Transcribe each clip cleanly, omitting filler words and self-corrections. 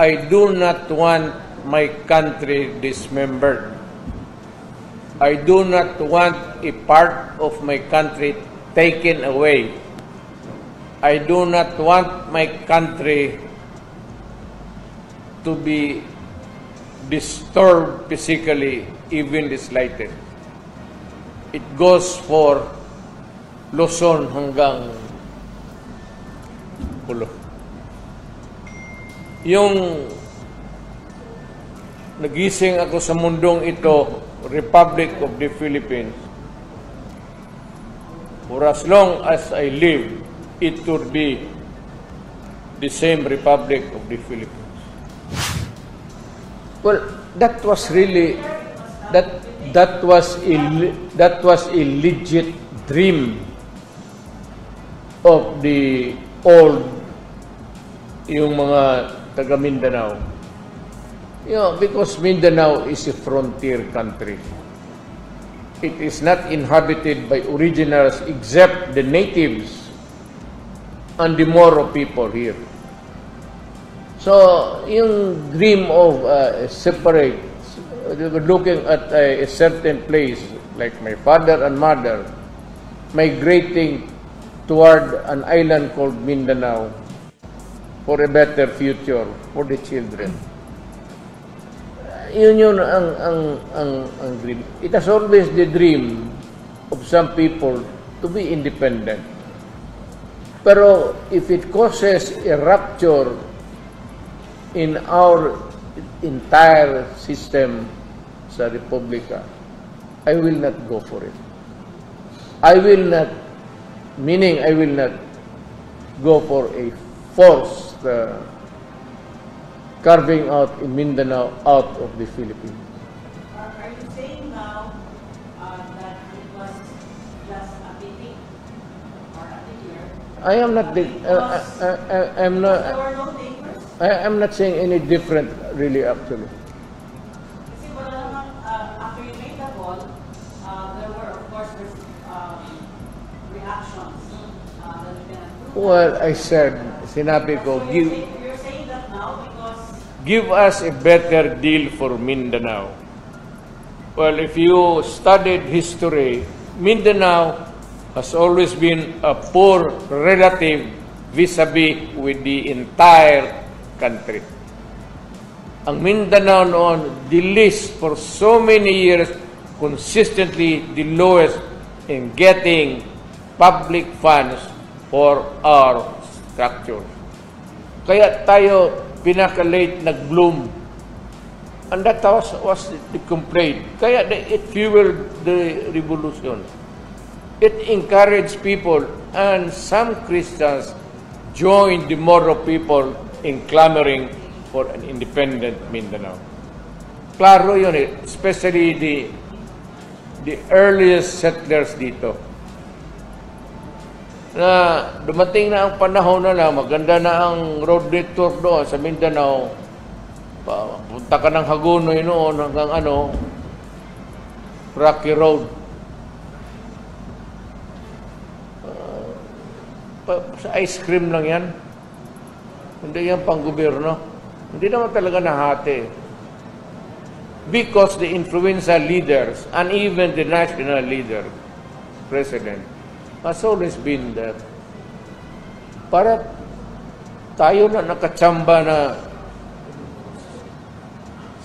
I do not want my country dismembered. I do not want a part of my country taken away. I do not want my country to be disturbed physically, even slighted. It goes for Luzon hanggang Pulo. Yung nagising ako sa mundong ito, Republic of the Philippines, for as long as I live, it would be the same Republic of the Philippines. Well, that was really that was a legit dream of the old yung mga taga Mindanao. You know, because Mindanao is a frontier country. It is not inhabited by originals except the natives and the Moro people here. So, yung dream of separate, looking at a certain place, like my father and mother, migrating toward an island called Mindanao for a better future for the children. Yun ang dream. It has always the dream of some people to be independent. Pero if it causes a rupture in our entire system sa Republika, I will not go for it. I will not, meaning I will not go for a forced carving out in Mindanao out of the Philippines. Are you saying now that it was just a meeting or a year? I am not. I'm not. There were no takers. I'm not saying any different, really, actually. Kasi wala naman, after you made the call, there were, of course, reactions that you can approve. Well, I said, sinabi ko, So you're saying that now because give us a better deal for Mindanao. Well, if you studied history, Mindanao has always been a poor relative vis-a-vis with the entire country. Ang Mindanao noon, the least for so many years, consistently the lowest in getting public funds for our structure. Kaya tayo pinaka-late nag-bloom. And that was the complaint. Kaya it fueled the revolution. It encouraged people, and some Christians joined the Moro people in clamoring for an independent Mindanao. Klaro yun eh, especially the earliest settlers dito. Na dumating na ang panahon na maganda na ang road network doon sa Mindanao. Punta ka ng Hagonoy noon hanggang Rocky Road. Sa ice cream lang yan. Hindi yan pang gobyerno. Hindi naman talaga nahati. Because the influential leaders and even the national leader, president, has always been there. Para tayo na nakatsamba na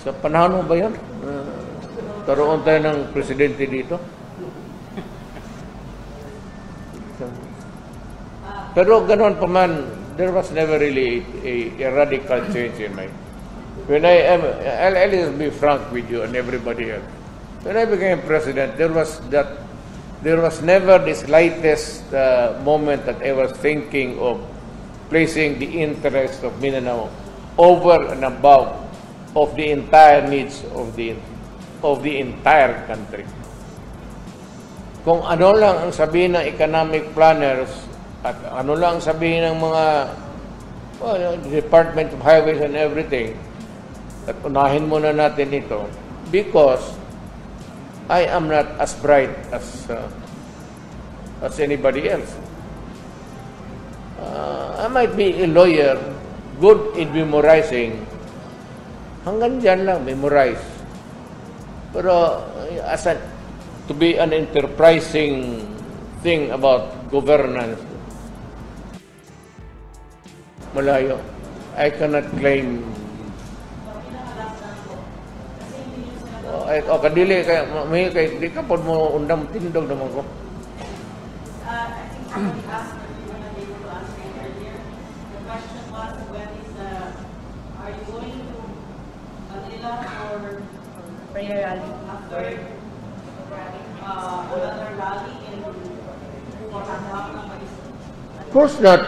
sa panahon ba yan? Karoon tayo ng presidente dito. Pero ganoon pa man, there was never really a radical change in my... When I'll just be frank with you and everybody else. When I became president, there was never the slightest moment that I was thinking of placing the interest of Mindanao over and above of the entire needs of the entire country. Kung ano lang ang sabihin ng economic planners at ano lang ang sabihin ng mga Department of Highways and everything, at unahin muna natin ito because I am not as bright as anybody else. I might be a lawyer, good in memorizing, Hanggang dyan lang, memorize. Pero to be an enterprising thing about governance, malayo. I cannot claim. Kadili kaya may kay di ka pod mo undang tindog naman ko. I think somebody asked if you were not able to answer it earlier. The question was, are you going to Manila or Prayer rally. after another rally in Cotabato? Of course not.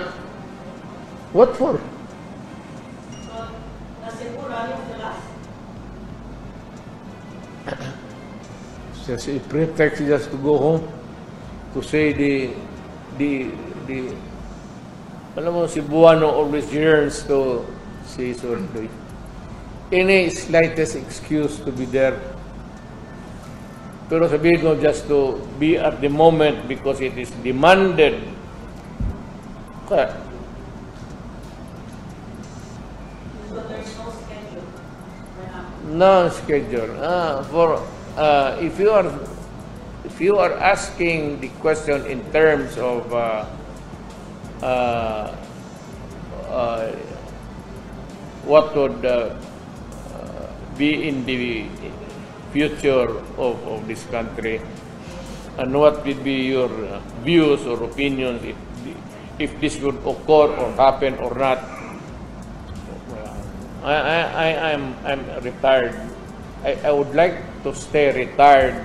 What for? So, the Cebu rally was the last. Just a pretext just to go home to say the alam mo, Cebuano always yearns to see Sordoy. Any slightest excuse to be there. Pero sabihin ko just to be at the moment because it is demanded. Kaya, So there's no schedule for now. no schedule. If you are asking the question in terms of what would be in the future of this country and what would be your views or opinions if this would occur or happen or not. I'm retired. I would like to stay retired.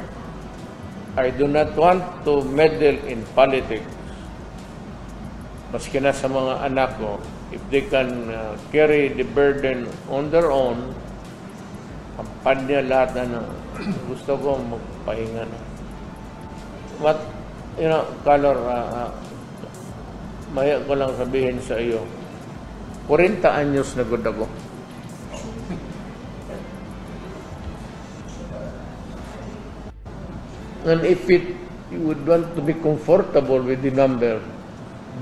I do not want to meddle in politics. Maski na sa mga anak ko, if they can carry the burden on their own, kampanya lahat na gusto ko magpahinga na. But, Color, maya ko lang sabihin sa iyo, 40 anyos na gud ako. And if you would want to be comfortable with the number,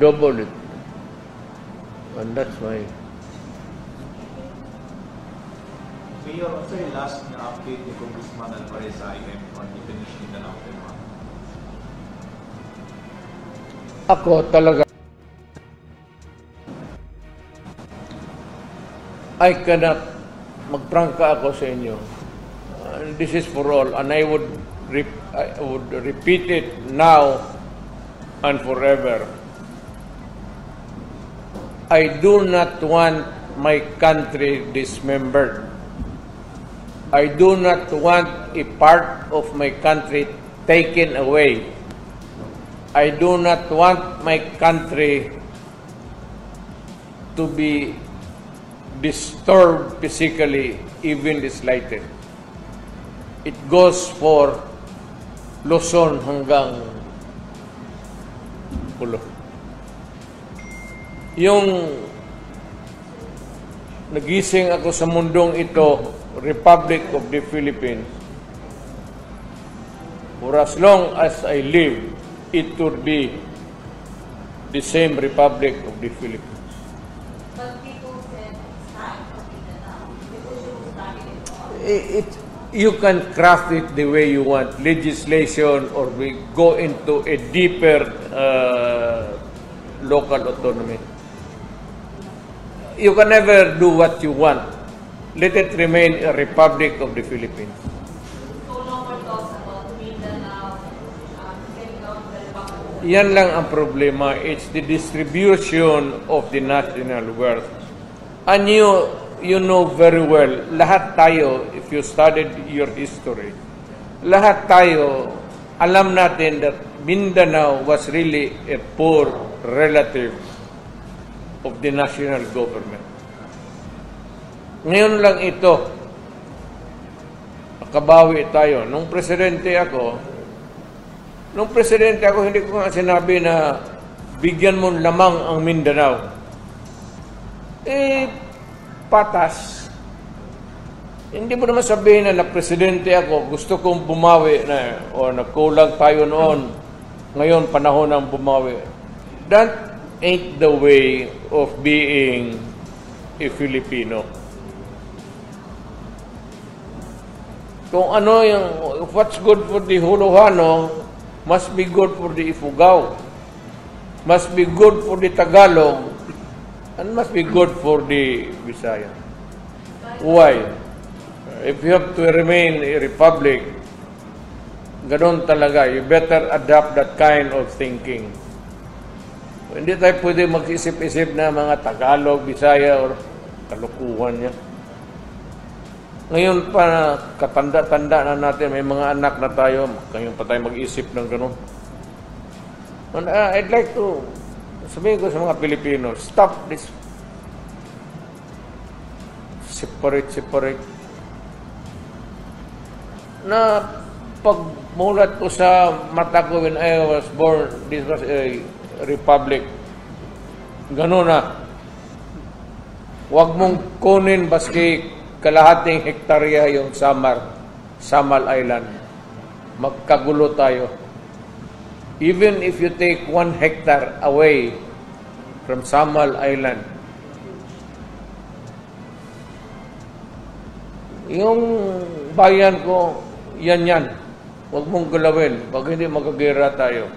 double it. And that's why. Mayor, also yung last na update ni Congressman Alvarez sa IM on definition na lang din. Ako talaga, I cannot magprangka ako sa inyo. This is for all, and I would repeat it now and forever. I do not want my country dismembered. I do not want a part of my country taken away. I do not want my country to be disturbed physically, even the slightest. It goes for Luzon hanggang Pulo. Yung nagising ako sa mundong ito, Republic of the Philippines, for as long as I live, it would be the same Republic of the Philippines. But people said it's time for Mindanao. People should study it. You can craft it the way you want, legislation, or we go into a deeper local autonomy. You can never do what you want. Let it remain a Republic of the Philippines. So no more talks about Mindanao, setting out the Republic. Yan lang ang problema. It's the distribution of the national wealth. And you know very well, lahat tayo, if you studied your history, lahat tayo, alam natin that Mindanao was really a poor relative of the national government. Ngayon lang ito, kabawi tayo. Nung presidente ako, hindi ko nga sinabi na bigyan mo lamang ang Mindanao. Patas. Hindi mo naman sabihin na presidente ako, gusto kong bumawi na, o nagkulang tayo noon, ngayon panahon ng bumawi. That ain't the way of being a Filipino. kung ano yung, what's good for the Ilocano must be good for the Ifugao, must be good for the Tagalog, and must be good for the Bisaya. Why? If you have to remain a republic, ganun talaga, you better adopt that kind of thinking. Hindi tayo pwede mag-isip-isip na mga Tagalog, Bisaya, or kalukuhan niya. Ngayon pa, katanda-tanda na natin, may mga anak na tayo, ngayon pa tayo mag-isip ng ganun. And, I'd like to, sabihin ko sa mga Pilipino, stop this separate. Na pagmulat ko sa mata ko when I was born, this was a republic. Ganun na. Huwag mong kunin baski kalahating hektarya yung Samal Island. Magkagulo tayo. Even if you take 1 hectare away from Samal Island, yung bayan ko, yan. Huwag mong galawin. Pag hindi, magagera tayo.